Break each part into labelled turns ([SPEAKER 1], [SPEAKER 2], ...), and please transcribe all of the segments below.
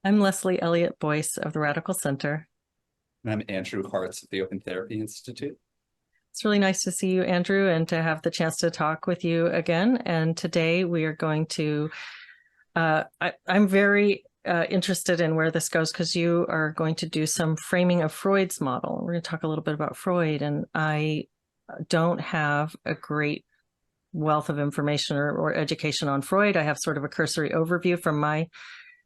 [SPEAKER 1] I'm Leslie Elliott Boyce of the Radical Center.
[SPEAKER 2] And I'm Andrew Hartz of the Open Therapy Institute.
[SPEAKER 1] It's really nice to see you, Andrew, and to have the chance to talk with you again. And today we are going to, I'm very interested in where this goes because you are going to do some framing of Freud's model. We're going to talk a little bit about Freud, and I don't have a great wealth of information or education on Freud. I have sort of a cursory overview from my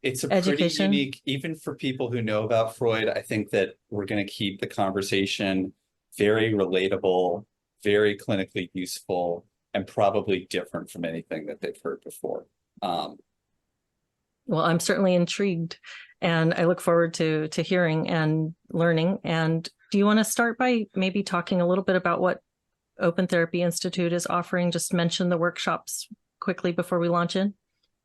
[SPEAKER 2] It's a
[SPEAKER 1] education.
[SPEAKER 2] pretty unique, even for people who know about Freud, I think that we're going to keep the conversation very relatable, very clinically useful, and probably different from anything that they've heard before.
[SPEAKER 1] Well, I'm certainly intrigued, and I look forward to hearing and learning. And do you want to start by maybe talking a little bit about what Open Therapy Institute is offering? Just mention the workshops quickly before we launch in.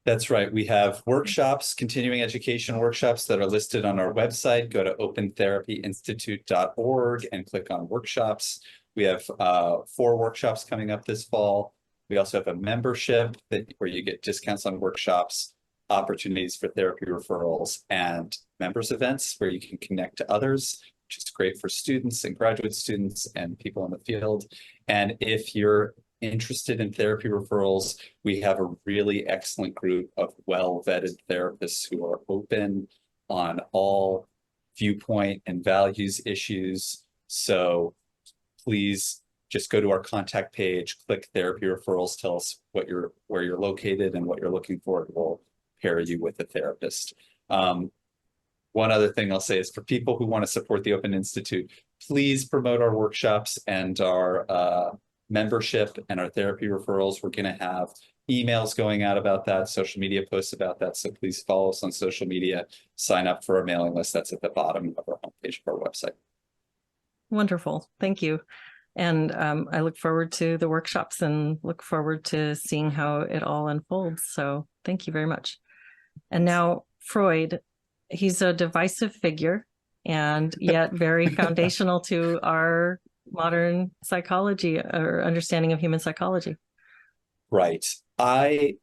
[SPEAKER 2] That's right. We have workshops, continuing education workshops that are listed on our website. Go to opentherapyinstitute.org and click on workshops. We have 4 workshops coming up this fall. We also have a membership where you get discounts on workshops, opportunities for therapy referrals, and members events where you can connect to others, which is great for students and graduate students and people in the field. And if you're interested in therapy referrals, we have a really excellent group of well-vetted therapists who are open on all viewpoint and values issues. So please just go to our contact page, click therapy referrals, tell us where you're located and what you're looking for. We'll pair you with a therapist. One other thing I'll say is for people who want to support the Open Institute, please promote our workshops and our membership and our therapy referrals. We're going to have emails going out about that, social media posts about that. So please follow us on social media, sign up for our mailing list. That's at the bottom of our homepage of our website.
[SPEAKER 1] Wonderful. Thank you. And I look forward to the workshops and look forward to seeing how it all unfolds. So thank you very much. And now Freud, he's a divisive figure and yet very foundational to our modern psychology or understanding of human psychology.
[SPEAKER 2] Right. I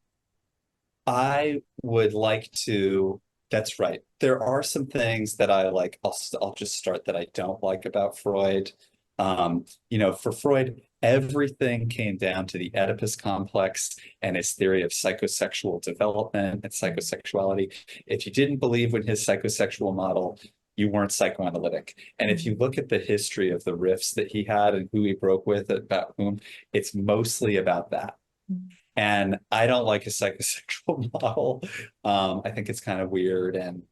[SPEAKER 2] would like to, that's right. There are some things that I like. I'll just start that I don't like about Freud. For Freud, everything came down to the Oedipus complex and his theory of psychosexual development and psychosexuality. If you didn't believe in his psychosexual model, you weren't psychoanalytic. And if you look at the history of the rifts that he had and who he broke with, about whom, it's mostly about that. And I don't like his psychosexual model. I think it's kind of weird, and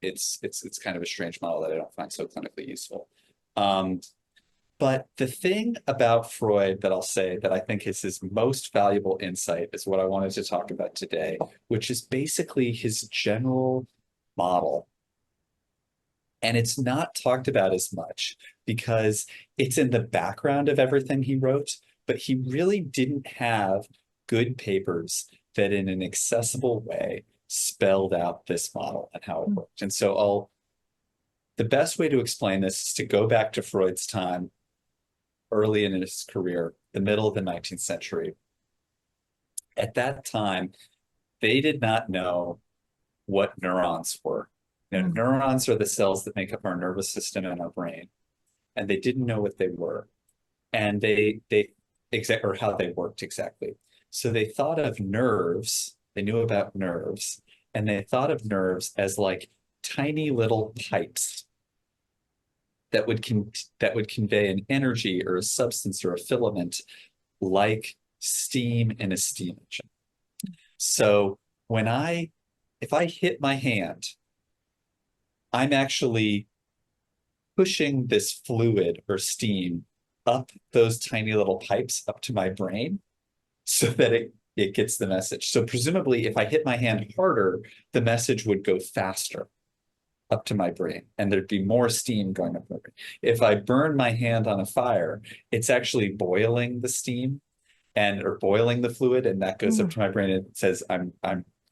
[SPEAKER 2] it's kind of a strange model that I don't find so clinically useful. But the thing about Freud that I'll say that I think is his most valuable insight is what I wanted to talk about today, which is basically his general model. And it's not talked about as much because it's in the background of everything he wrote, but he really didn't have good papers that in an accessible way spelled out this model and how it worked. And so the best way to explain this is to go back to Freud's time, early in his career, the middle of the 19th century. At that time, they did not know what neurons were. Neurons are the cells that make up our nervous system and our brain, and they didn't know what they were, and or how they worked exactly. So they thought of nerves. They knew about nerves, and they thought of nerves as like tiny little pipes that would convey an energy or a substance or a filament like steam in a steam engine. So if I hit my hand, I'm actually pushing this fluid or steam up those tiny little pipes up to my brain so that it gets the message. So presumably if I hit my hand harder, the message would go faster up to my brain and there'd be more steam going up my brain. If I burn my hand on a fire, it's actually boiling the steam or boiling the fluid, and that goes up to my brain and it says I'm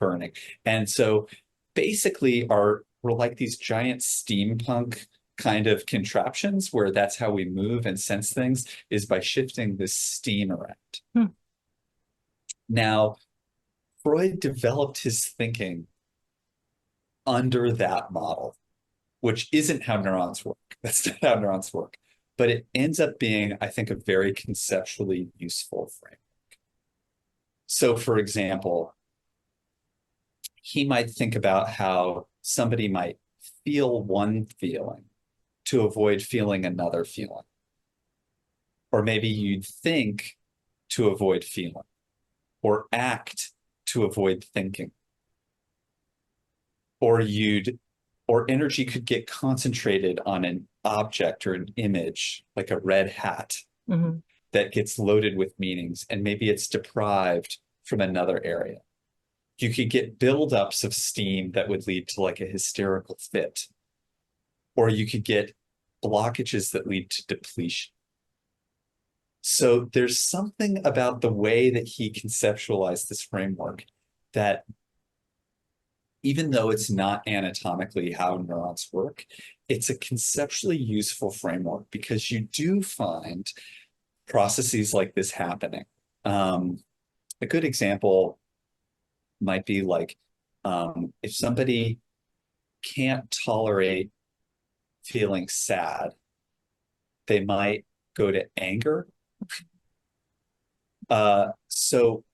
[SPEAKER 2] burning. And so basically we're like these giant steampunk kind of contraptions where that's how we move and sense things, is by shifting this steam around. Now, Freud developed his thinking under that model, which isn't how neurons work. That's not how neurons work. But it ends up being, I think, a very conceptually useful framework. So, for example, he might think about how somebody might feel one feeling to avoid feeling another feeling. Or maybe you'd think to avoid feeling, or act to avoid thinking. Or energy could get concentrated on an object or an image, like a red hat, that gets loaded with meanings, and maybe it's deprived from another area. You could get buildups of steam that would lead to like a hysterical fit, or you could get blockages that lead to depletion. So there's something about the way that he conceptualized this framework that, even though it's not anatomically how neurons work, it's a conceptually useful framework because you do find processes like this happening. A good example might be like if somebody can't tolerate feeling sad, they might go to anger. So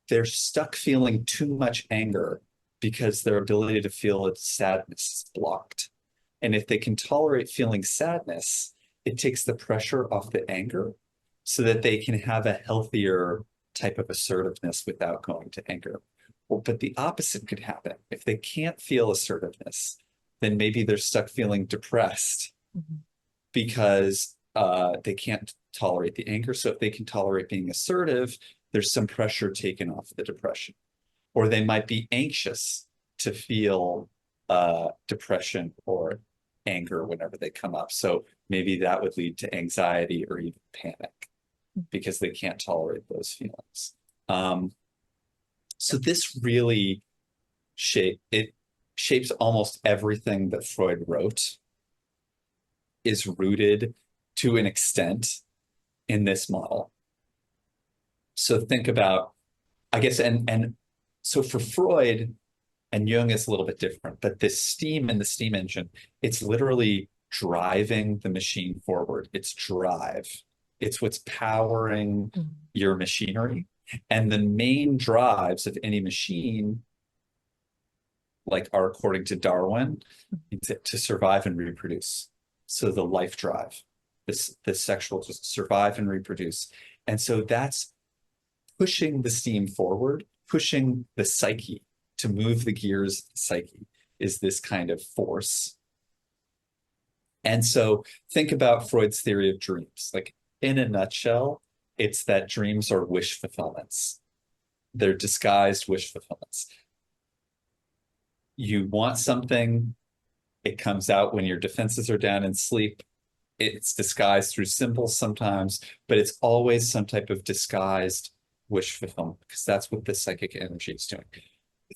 [SPEAKER 2] they're stuck feeling too much anger because their ability to feel sadness is blocked. And if they can tolerate feeling sadness, it takes the pressure off the anger so that they can have a healthier type of assertiveness without going to anger. Well, but the opposite could happen. If they can't feel assertiveness, then maybe they're stuck feeling depressed because they can't tolerate the anger. So if they can tolerate being assertive, there's some pressure taken off the depression. Or they might be anxious to feel depression or anger whenever they come up. So maybe that would lead to anxiety or even panic because they can't tolerate those feelings. So this really shapes almost everything that Freud wrote, is rooted to an extent in this model. So think about, I guess, and so for Freud and Jung, it's a little bit different, but this steam in the steam engine, it's literally driving the machine forward. It's drive. It's what's powering your machinery. And the main drives of any machine, like, are, according to Darwin, to survive and reproduce. So the life drive, the sexual, to survive and reproduce. And so that's pushing the steam forward, pushing the psyche to move the gears of the psyche is this kind of force. And so think about Freud's theory of dreams. Like, in a nutshell, it's that dreams are wish fulfillments. They're disguised wish fulfillments. You want something, it comes out when your defenses are down in sleep. It's disguised through symbols sometimes, but it's always some type of disguised wish fulfillment because that's what the psychic energy is doing.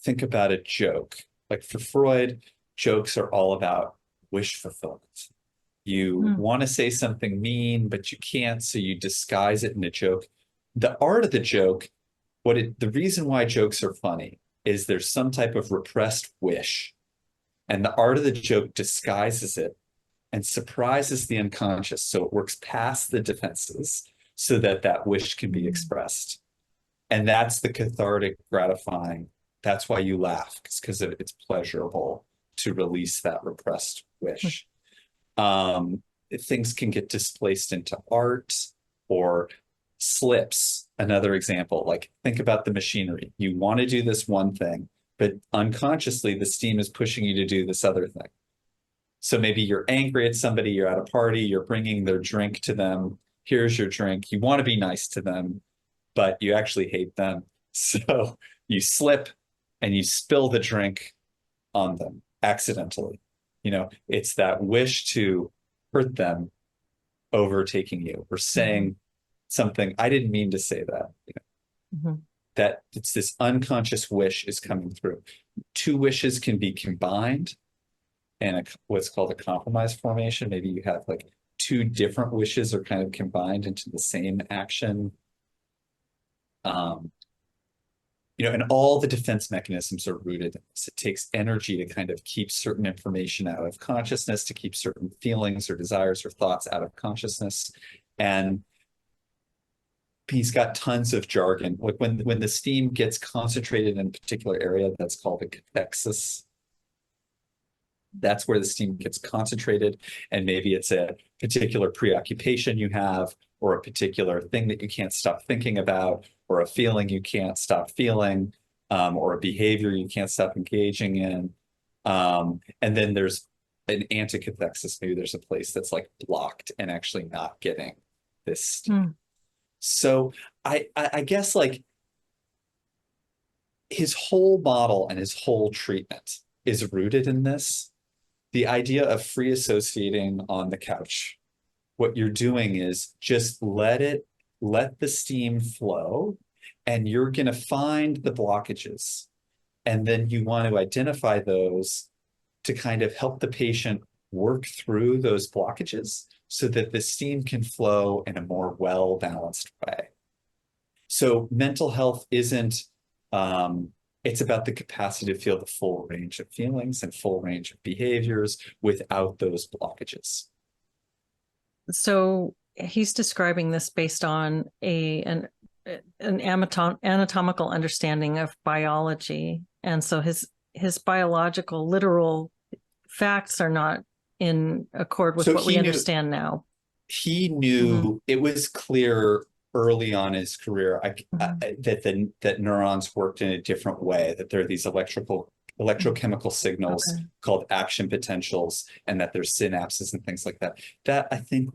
[SPEAKER 2] Think about a joke. Like, for Freud, jokes are all about wish fulfillment. You want to say something mean, but you can't, so you disguise it in a joke. The art of the joke, the reason why jokes are funny is there's some type of repressed wish, and the art of the joke disguises it and surprises the unconscious, so it works past the defenses so that that wish can be expressed. And that's the cathartic, gratifying. That's why you laugh, because it's pleasurable to release that repressed wish. Things can get displaced into art or slips. Another example, like, think about the machinery. You want to do this one thing, but unconsciously the steam is pushing you to do this other thing. So maybe you're angry at somebody, you're at a party, you're bringing their drink to them. Here's your drink. You want to be nice to them, but you actually hate them. So you slip and you spill the drink on them accidentally. It's that wish to hurt them overtaking you, or saying something, I didn't mean to say that. That it's this unconscious wish is coming through. Two wishes can be combined and what's called a compromise formation. Maybe you have like two different wishes are kind of combined into the same action. and all the defense mechanisms are rooted in this. It takes energy to kind of keep certain information out of consciousness, to keep certain feelings or desires or thoughts out of consciousness. And he's got tons of jargon. Like when the steam gets concentrated in a particular area, that's called a cathexis. That's where the steam gets concentrated. And maybe it's a particular preoccupation you have, or a particular thing that you can't stop thinking about, or a feeling you can't stop feeling, or a behavior you can't stop engaging in. And then there's an anticathexis. Maybe there's a place that's like blocked and actually not getting this steam. So I guess like his whole model and his whole treatment is rooted in this. The idea of free associating on the couch. What you're doing is just let the steam flow, and you're going to find the blockages. And then you want to identify those to kind of help the patient work through those blockages so that the steam can flow in a more well-balanced way. So mental health isn't, it's about the capacity to feel the full range of feelings and full range of behaviors without those blockages.
[SPEAKER 1] So he's describing this based on an anatomical understanding of biology. And so his biological, literal facts are not in accord with what we understand now.
[SPEAKER 2] He knew it was clear early on in his career that neurons worked in a different way, that there are these electrochemical signals called action potentials, and that there's synapses and things like that. That I think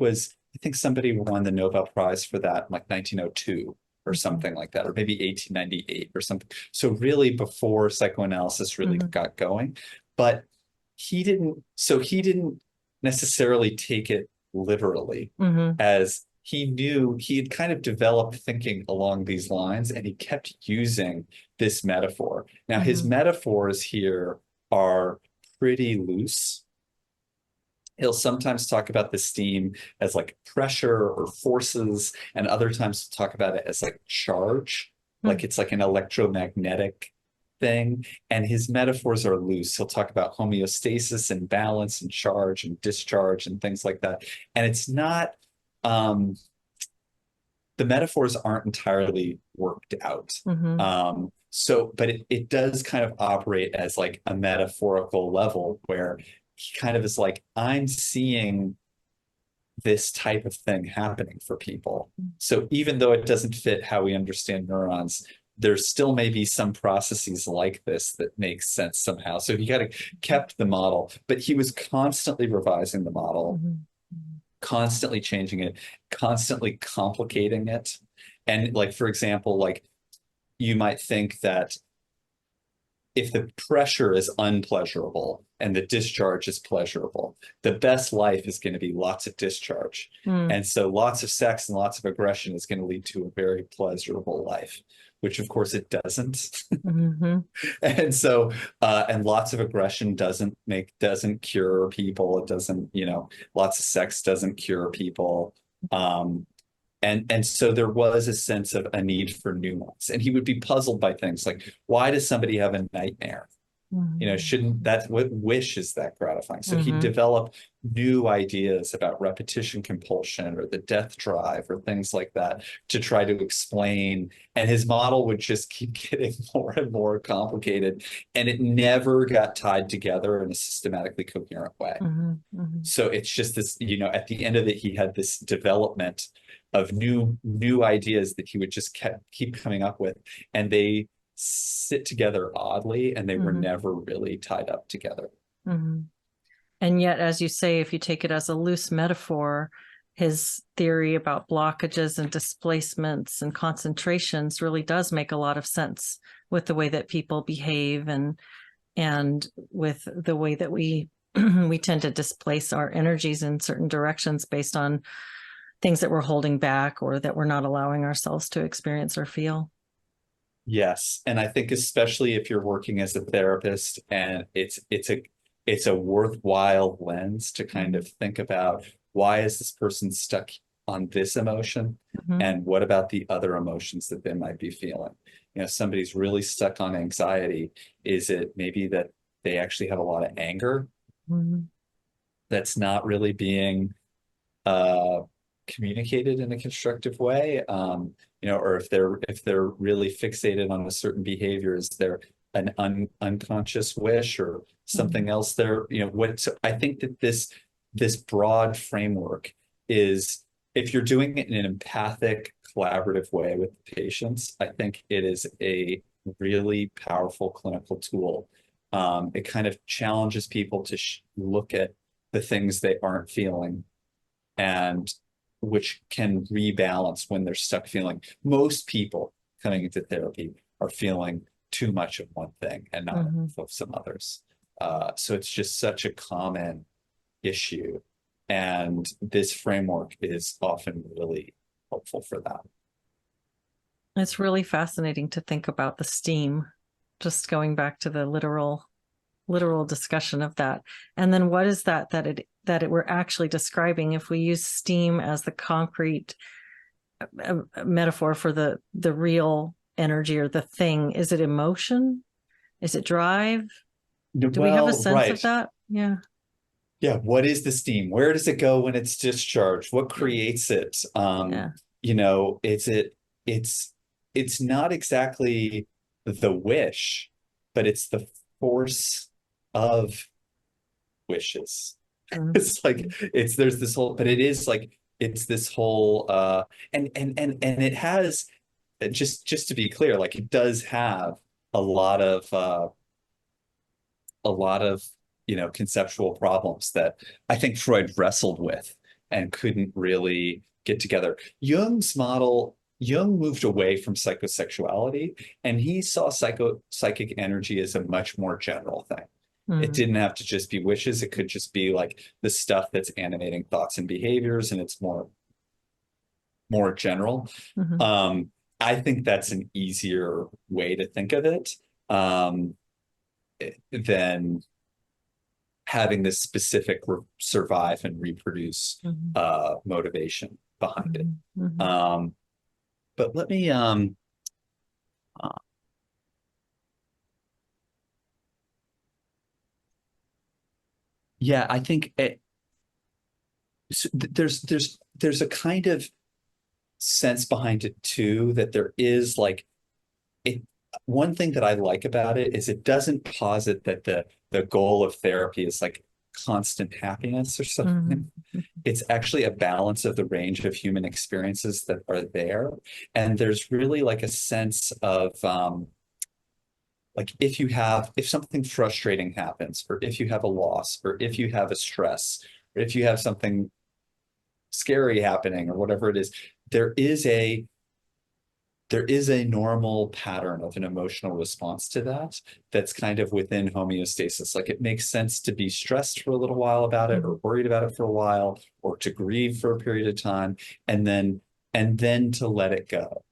[SPEAKER 2] somebody won the Nobel Prize for that in like 1902 or something like that, or maybe 1898 or something. So really before psychoanalysis really got going. But he didn't necessarily take it literally, as he knew he had kind of developed thinking along these lines, and he kept using this metaphor. Now, his metaphors here are pretty loose. He'll sometimes talk about the steam as like pressure or forces, and other times talk about it as like charge, like it's like an electromagnetic thing. And his metaphors are loose. He'll talk about homeostasis and balance and charge and discharge and things like that. And it's not, the metaphors aren't entirely worked out. But it does kind of operate as like a metaphorical level where he kind of is like, I'm seeing this type of thing happening for people. So even though it doesn't fit how we understand neurons, there's still maybe some processes like this that make sense somehow. So he kind of kept the model, but he was constantly revising the model, constantly changing it, constantly complicating it. And like, for example, like you might think that if the pressure is unpleasurable and the discharge is pleasurable, the best life is going to be lots of discharge. And so lots of sex and lots of aggression is going to lead to a very pleasurable life, which of course it doesn't. And so, and lots of aggression doesn't cure people. It doesn't, lots of sex doesn't cure people. And so there was a sense of a need for nuance, and he would be puzzled by things like, why does somebody have a nightmare? Shouldn't that, what wish is that gratifying? So he developed new ideas about repetition compulsion or the death drive or things like that to try to explain. And his model would just keep getting more and more complicated, and it never got tied together in a systematically coherent way. So it's just this, at the end of it, he had this development of new ideas that he would just keep coming up with, and they sit together oddly, and they were never really tied up together.
[SPEAKER 1] And yet, as you say, if you take it as a loose metaphor, his theory about blockages and displacements and concentrations really does make a lot of sense with the way that people behave and with the way that we we tend to displace our energies in certain directions based on things that we're holding back or that we're not allowing ourselves to experience or feel.
[SPEAKER 2] Yes. And I think especially if you're working as a therapist, and it's a worthwhile lens to kind of think about, why is this person stuck on this emotion? And what about the other emotions that they might be feeling? somebody's really stuck on anxiety, is it maybe that they actually have a lot of anger that's not really being communicated in a constructive way? Or if they're really fixated on a certain behavior, is there an unconscious wish or something else there? I think that this broad framework is, if you're doing it in an empathic, collaborative way with the patients, I think it is a really powerful clinical tool. It kind of challenges people to look at the things they aren't feeling, and which can rebalance when they're stuck feeling. Most people coming into therapy are feeling too much of one thing and not of some others. So it's just such a common issue. And this framework is often really helpful for that.
[SPEAKER 1] It's really fascinating to think about the steam, just going back to the literal discussion of that. And then what is that we're actually describing? If we use steam as the concrete metaphor for the real energy or the thing, is it emotion? Is it drive? Do we have a sense of that? Yeah.
[SPEAKER 2] Yeah. What is the steam? Where does it go when it's discharged? What creates it? It's not exactly the wish, but it's the force of wishes. It's like, there's this whole, but it is like, it's this whole, and it has, just to be clear, like, it does have a lot of conceptual problems that I think Freud wrestled with and couldn't really get together. Jung moved away from psychosexuality, and he saw psychic energy as a much more general thing. It didn't have to just be wishes. It could just be like the stuff that's animating thoughts and behaviors, and it's more general. I think that's an easier way to think of it than having this specific survive and reproduce motivation behind it. But let me yeah, I think there's a kind of sense behind it too, that there is like it. One thing that I like about it is it doesn't posit that the goal of therapy is like constant happiness or something. It's actually a balance of the range of human experiences that are there. And there's really like a sense of like, if something frustrating happens, or if you have a loss, or if you have a stress, or if you have something scary happening, or whatever it is, there is a normal pattern of an emotional response to that that's kind of within homeostasis. Like, it makes sense to be stressed for a little while about it, or worried about it for a while, or to grieve for a period of time, and then to let it go.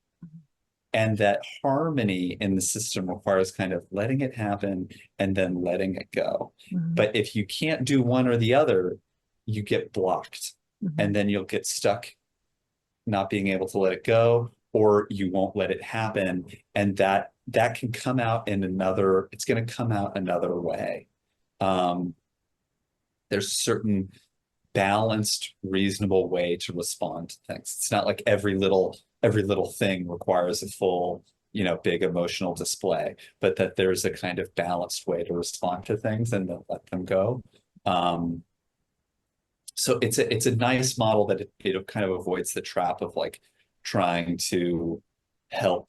[SPEAKER 2] And that harmony in the system requires kind of letting it happen and then letting it go. But if you can't do one or the other, you get blocked, and then you'll get stuck not being able to let it go, or you won't let it happen. And that can come out it's going to come out another way. There's a certain balanced, reasonable way to respond to things. It's not like every little thing requires a full, big emotional display, but that there's a kind of balanced way to respond to things and then let them go. So it's a nice model that it kind of avoids the trap of like trying to help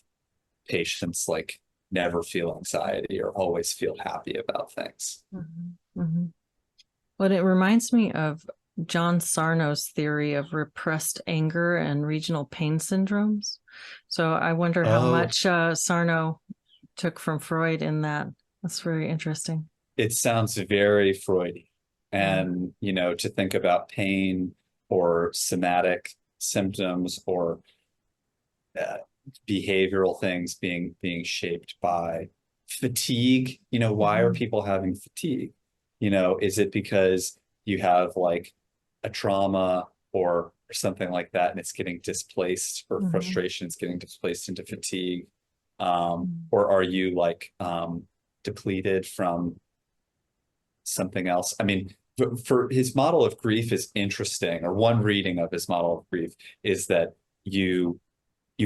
[SPEAKER 2] patients like never feel anxiety or always feel happy about things.
[SPEAKER 1] Well, it reminds me of John Sarno's theory of repressed anger and regional pain syndromes. So I wonder how much Sarno took from Freud in that. That's very interesting.
[SPEAKER 2] It sounds very Freudy. And, to think about pain or somatic symptoms or behavioral things being shaped by fatigue. Why are people having fatigue? Is it because you have like a trauma or something like that, and it's getting displaced, or frustration is getting displaced into fatigue? Or are you like depleted from something else? I mean, for his model of grief is interesting, or one reading of his model of grief is that you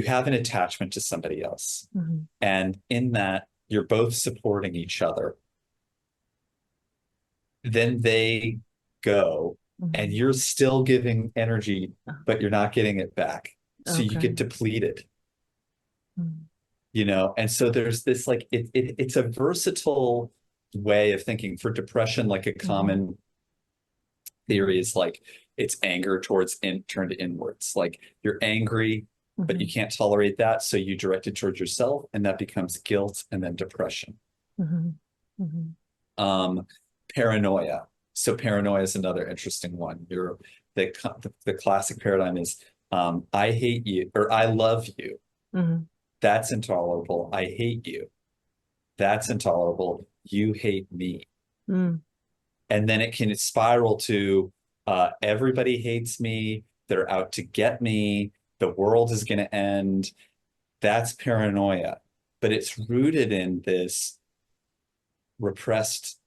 [SPEAKER 2] have an attachment to somebody else.
[SPEAKER 1] Mm-hmm.
[SPEAKER 2] And in that, you're both supporting each other. Then they go, and you're still giving energy, but you're not getting it back. So you get depleted.
[SPEAKER 1] Mm-hmm.
[SPEAKER 2] You know, and so there's this like it's a versatile way of thinking. For depression, like a common theory is like it's anger turned inwards. Like you're angry, but you can't tolerate that, so you direct it towards yourself, and that becomes guilt and then depression. Paranoia. So paranoia is another interesting one. The classic paradigm is I hate you, or I love you. That's intolerable. I hate you. That's intolerable. You hate me. And then it can spiral to everybody hates me. They're out to get me. The world is going to end. That's paranoia. But it's rooted in this repressed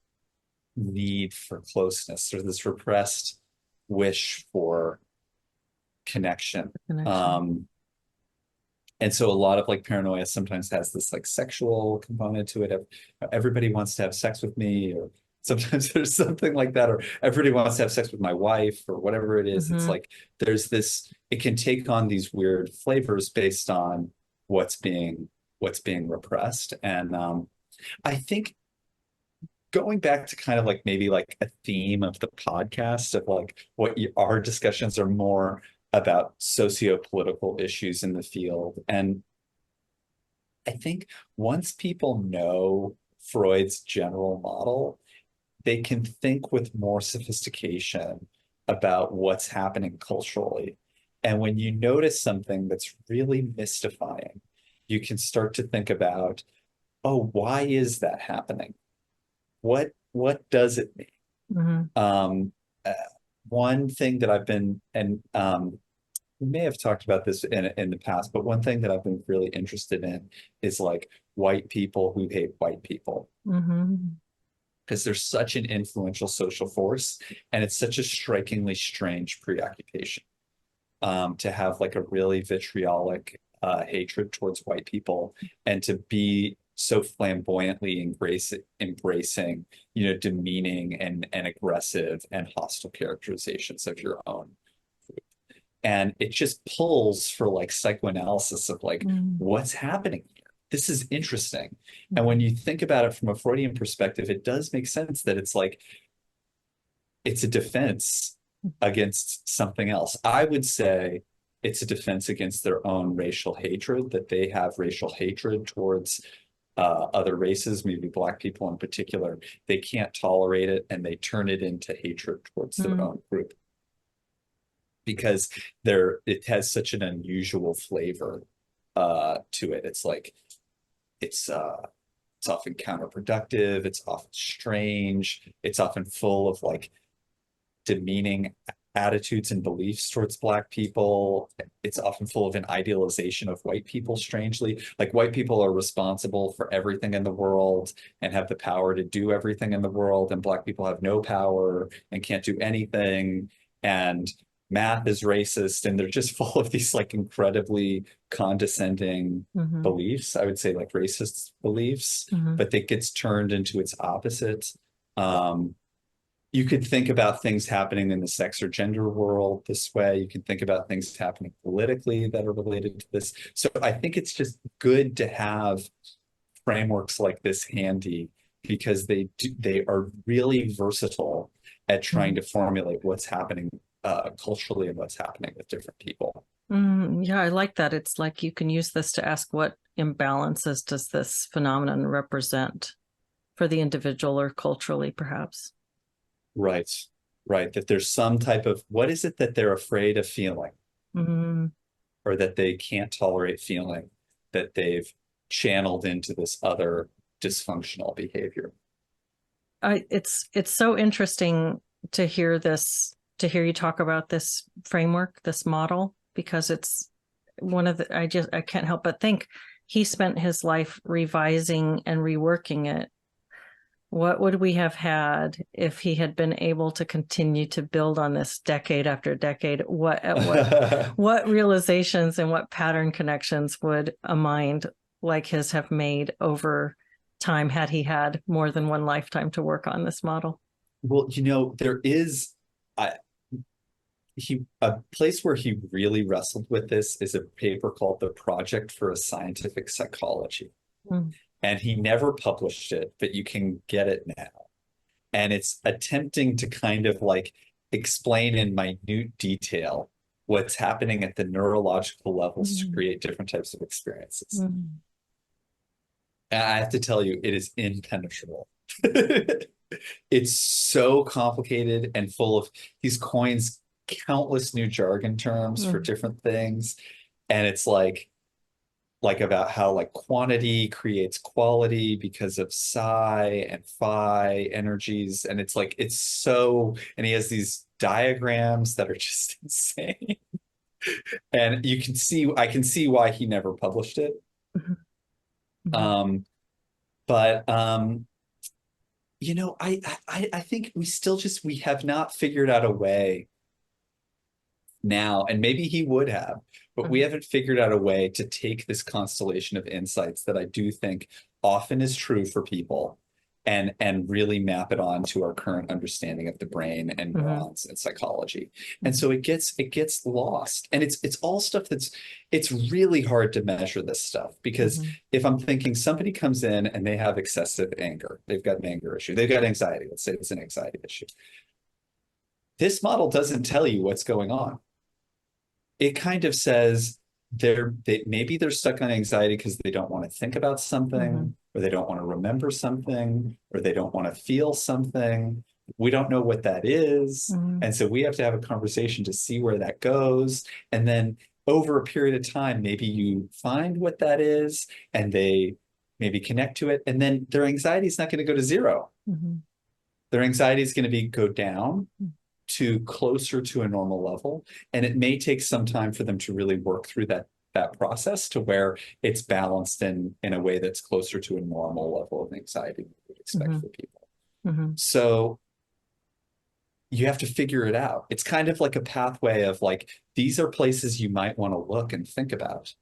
[SPEAKER 2] need for closeness, or this repressed wish for connection. And so a lot of like paranoia sometimes has this like sexual component to it. Everybody wants to have sex with me, or sometimes there's something like that, or everybody wants to have sex with my wife, or whatever it is. It's like there's this, it can take on these weird flavors based on what's being repressed. And I think going back to kind of like maybe like a theme of the podcast of like our discussions are more about socio-political issues in the field. And I think once people know Freud's general model, they can think with more sophistication about what's happening culturally. And when you notice something that's really mystifying, you can start to think about, oh, why is that happening? What does it mean? One thing that I've been, and we may have talked about this in the past, but one thing that I've been really interested in is like white people who hate white people. Because they're such an influential social force, and it's such a strikingly strange preoccupation to have like a really vitriolic hatred towards white people, and to be so flamboyantly embracing, you know, demeaning and aggressive and hostile characterizations of your own group. And it just pulls for like psychoanalysis of like, what's happening here? This is interesting. And when you think about it from a Freudian perspective, it does make sense that it's like, it's a defense against something else. I would say it's a defense against their own racial hatred, that they have racial hatred towards other races, maybe Black people in particular. They can't tolerate it, and they turn it into hatred towards their own group, because it has such an unusual flavor to it. It's like it's often counterproductive, it's often strange, it's often full of like demeaning attitudes and beliefs towards Black people. It's often full of an idealization of white people, strangely. Like white people are responsible for everything in the world and have the power to do everything in the world, and Black people have no power and can't do anything. And math is racist, and they're just full of these like incredibly condescending beliefs. I would say like racist beliefs, but it gets turned into its opposite. You could think about things happening in the sex or gender world this way. You can think about things happening politically that are related to this. So I think it's just good to have frameworks like this handy, because they are really versatile at trying to formulate what's happening culturally and what's happening with different people.
[SPEAKER 1] Yeah, I like that. It's like you can use this to ask, what imbalances does this phenomenon represent for the individual or culturally, perhaps?
[SPEAKER 2] Right. That there's some type of, what is it that they're afraid of feeling, or that they can't tolerate feeling, that they've channeled into this other dysfunctional behavior.
[SPEAKER 1] It's so interesting to hear you talk about this framework, this model, because it's one of the, I can't help but think he spent his life revising and reworking it, what would we have had if he had been able to continue to build on this decade after decade? What realizations and what pattern connections would a mind like his have made over time had he had more than one lifetime to work on this model?
[SPEAKER 2] Well, there is a place where he really wrestled with this is a paper called The Project for a Scientific Psychology. Mm. And he never published it, but you can get it now. And it's attempting to kind of like explain in minute detail what's happening at the neurological levels to create different types of experiences. And I have to tell you, it is impenetrable. It's so complicated and full of, these coins countless new jargon terms for different things. And it's like about how like quantity creates quality because of psi and phi energies. And it's like, and he has these diagrams that are just insane. And I can see why he never published it. I think we have not figured out a way now, and maybe he would have, but we haven't figured out a way to take this constellation of insights that I do think often is true for people and really map it onto our current understanding of the brain and neurons and psychology. And so it gets lost. And it's all stuff it's really hard to measure this stuff, because if I'm thinking somebody comes in and they have excessive anger, they've got an anger issue, they've got anxiety, let's say it's an anxiety issue. This model doesn't tell you what's going on. It kind of says maybe they're stuck on anxiety because they don't want to think about something, or they don't want to remember something, or they don't want to feel something. We don't know what that is. And so we have to have a conversation to see where that goes. And then over a period of time, maybe you find what that is and they maybe connect to it. And then their anxiety is not going to go to zero. Their anxiety is going to go down to closer to a normal level. And it may take some time for them to really work through that process to where it's balanced in a way that's closer to a normal level of anxiety we would expect for people. So you have to figure it out. It's kind of like a pathway of like, these are places you might want to look and think about,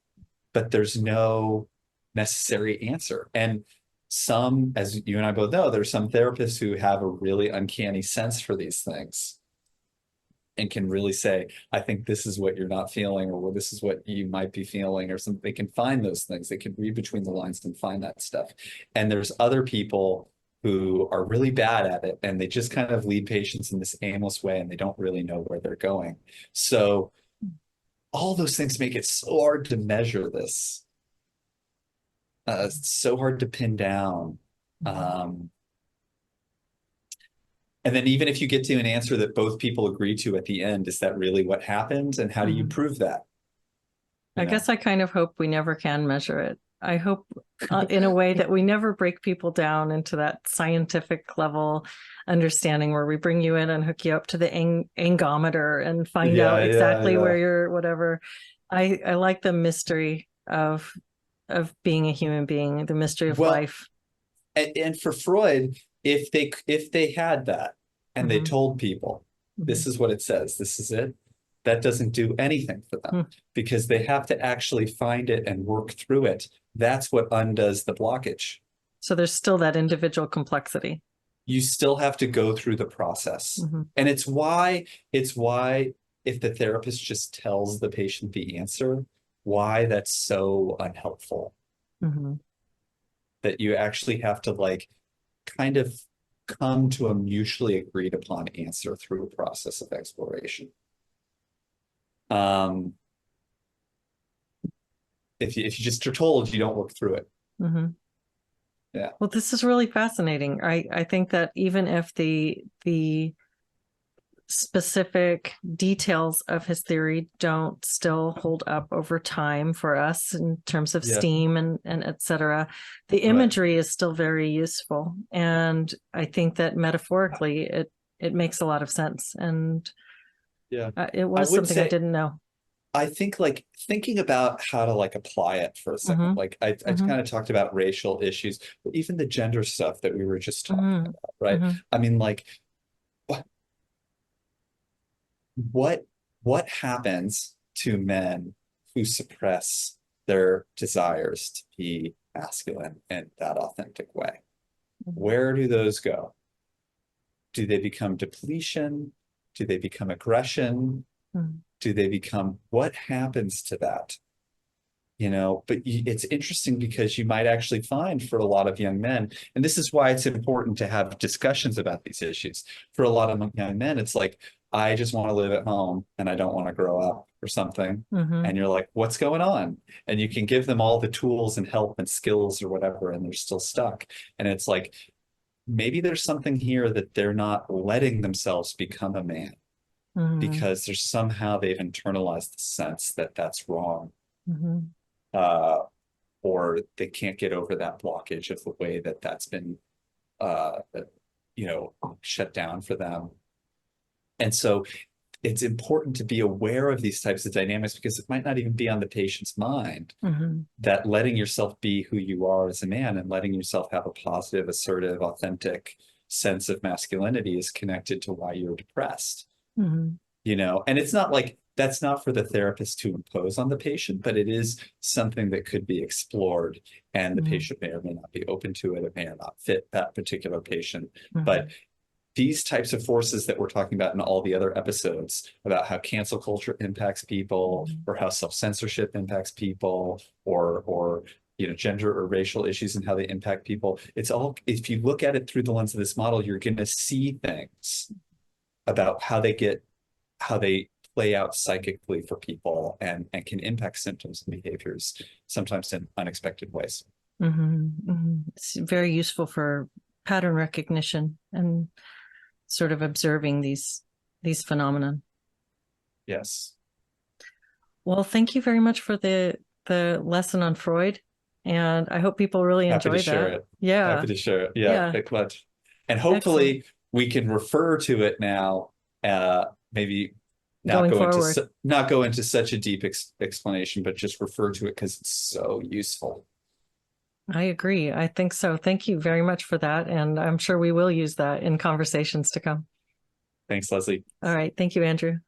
[SPEAKER 2] but there's no necessary answer. And some, as you and I both know, there's some therapists who have a really uncanny sense for these things and can really say, I think this is what you're not feeling, or this is what you might be feeling, or something. They can find those things. They can read between the lines and find that stuff. And there's other people who are really bad at it, and they just kind of lead patients in this aimless way, and they don't really know where they're going. So all those things make it so hard to measure this. It's so hard to pin down. And then even if you get to an answer that both people agree to at the end, is that really what happened? And how do you prove that?
[SPEAKER 1] I guess I kind of hope we never can measure it. I hope in a way that we never break people down into that scientific level understanding where we bring you in and hook you up to the angometer and find out exactly where you're whatever. I like the mystery of being a human being, the mystery of life.
[SPEAKER 2] And for Freud, if they had that and they told people, this is what it says, this is it, that doesn't do anything for them because they have to actually find it and work through it. That's what undoes the blockage.
[SPEAKER 1] So there's still that individual complexity.
[SPEAKER 2] You still have to go through the process. And it's why if the therapist just tells the patient the answer, why that's so unhelpful. That you actually have to like kind of come to a mutually agreed upon answer through a process of exploration. If you just are told, you don't work through it. Yeah.
[SPEAKER 1] Well, this is really fascinating. I think that even if the specific details of his theory don't still hold up over time for us in terms of steam and et cetera, the imagery is still very useful. And I think that metaphorically, it makes a lot of sense. And it was something I didn't know.
[SPEAKER 2] I think like thinking about how to like apply it for a second.
[SPEAKER 1] Mm-hmm.
[SPEAKER 2] Like I
[SPEAKER 1] Mm-hmm.
[SPEAKER 2] kind of talked about racial issues, but even the gender stuff that we were just talking
[SPEAKER 1] Mm-hmm.
[SPEAKER 2] about, right?
[SPEAKER 1] Mm-hmm.
[SPEAKER 2] I mean, like what what what happens to men who suppress their desires to be masculine in that authentic way? Where do those go? Do they become depletion? Do they become aggression?
[SPEAKER 1] Mm-hmm.
[SPEAKER 2] Do they become, what happens to that? But it's interesting because you might actually find for a lot of young men, and this is why it's important to have discussions about these issues. For a lot of young men, it's like, I just want to live at home and I don't want to grow up or something.
[SPEAKER 1] Mm-hmm.
[SPEAKER 2] And you're like, what's going on? And you can give them all the tools and help and skills or whatever, and they're still stuck. And it's like, maybe there's something here that they're not letting themselves become a man
[SPEAKER 1] Mm-hmm.
[SPEAKER 2] because there's somehow they've internalized the sense that that's wrong.
[SPEAKER 1] Mm-hmm.
[SPEAKER 2] Uh, or they can't get over that blockage of the way that that's been, uh, shut down for them. And so it's important to be aware of these types of dynamics because it might not even be on the patient's mind
[SPEAKER 1] Mm-hmm.
[SPEAKER 2] that letting yourself be who you are as a man and letting yourself have a positive, assertive, authentic sense of masculinity is connected to why you're depressed.
[SPEAKER 1] Mm-hmm.
[SPEAKER 2] And it's not like that's not for the therapist to impose on the patient, but it is something that could be explored, and the
[SPEAKER 1] Mm-hmm.
[SPEAKER 2] patient may or may not be open to it. It may or not fit that particular patient.
[SPEAKER 1] Mm-hmm.
[SPEAKER 2] But these types of forces that we're talking about in all the other episodes about how cancel culture impacts people, or how self-censorship impacts people, or gender or racial issues and how they impact people. It's all, if you look at it through the lens of this model, you're going to see things about how they play out psychically for people and can impact symptoms and behaviors, sometimes in unexpected ways.
[SPEAKER 1] Mm-hmm. Mm-hmm. It's very useful for pattern recognition and sort of observing these phenomena.
[SPEAKER 2] Yes.
[SPEAKER 1] Well, thank you very much for the lesson on Freud, and I hope people really
[SPEAKER 2] Happy to
[SPEAKER 1] enjoy
[SPEAKER 2] share
[SPEAKER 1] that.
[SPEAKER 2] it.
[SPEAKER 1] Yeah.
[SPEAKER 2] Happy to share it. Yeah,
[SPEAKER 1] Yeah.
[SPEAKER 2] thanks much. And
[SPEAKER 1] Excellent.
[SPEAKER 2] hopefully we can refer to it now, maybe
[SPEAKER 1] Going forward.
[SPEAKER 2] not go into such a deep explanation, but just refer to it because it's so useful.
[SPEAKER 1] I agree. I think so. Thank you very much for that. And I'm sure we will use that in conversations to come.
[SPEAKER 2] Thanks, Leslie.
[SPEAKER 1] All right. Thank you, Andrew.